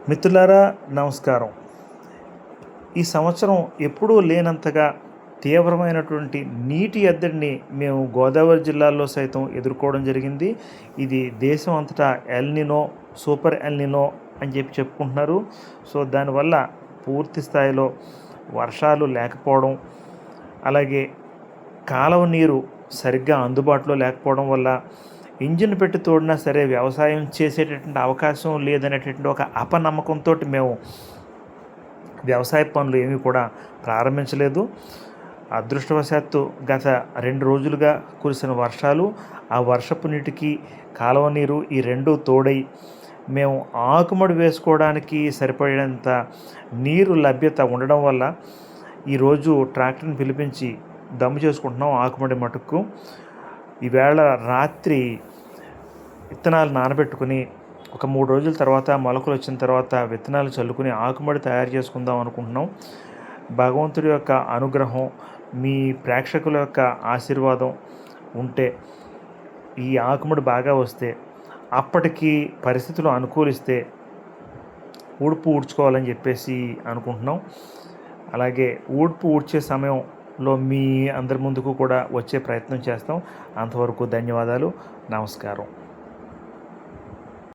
మిత్రులారా నమస్కారం. ఈ సంవత్సరం ఎప్పుడూ లేనంతగా తీవ్రమైనటువంటి నీటి ఎద్దడిని మేము గోదావరి జిల్లాలో సైతం ఎదుర్కోవడం జరిగింది. ఇది దేశం అంతటా ఎల్‌నినో, సూపర్ ఎల్‌నినో అని చెప్పుకుంటున్నారు. సో దానివల్ల పూర్తి స్థాయిలో వర్షాలు లేకపోవడం, అలాగే కాలువ నీరు సరిగ్గా అందుబాటులో లేకపోవడం వల్ల ఇంజిన్ పెట్టి తోడినా సరే వ్యవసాయం చేసేటటువంటి అవకాశం లేదనేటటువంటి ఒక అపనమ్మకంతో మేము వ్యవసాయ పనులు ఏమీ కూడా ప్రారంభించలేదు. అదృష్టవశాత్తు గత 2 రోజులుగా కురిసిన వర్షాలు, ఆ వర్షపు నీటికి కాలువ నీరు ఈ 2 తోడై మేము ఆకుమడి వేసుకోవడానికి సరిపడేంత నీరు లభ్యత ఉండడం వల్ల ఈరోజు ట్రాక్టర్ని పిలిపించి దమ్ము చేసుకుంటున్నాం ఆకుమడి మటుకు. ఈవేళ రాత్రి విత్తనాలు నానబెట్టుకుని ఒక 3 రోజుల తర్వాత మొలకలు వచ్చిన తర్వాత విత్తనాలు చల్లుకుని ఆకుమడి తయారు చేసుకుందాం అనుకుంటున్నాం. భగవంతుడి యొక్క అనుగ్రహం, మీ ప్రేక్షకుల యొక్క ఆశీర్వాదం ఉంటే ఈ ఆకుమడి బాగా వస్తే, అప్పటికి పరిస్థితులు అనుకూలిస్తే ఊడ్పు ఊడ్చుకోవాలని చెప్పేసి అనుకుంటున్నాం. అలాగే ఊడ్పు ఊడ్చే సమయంలో మీ అందరి ముందుకు కూడా వచ్చే ప్రయత్నం చేస్తాం. అంతవరకు ధన్యవాదాలు. నమస్కారం.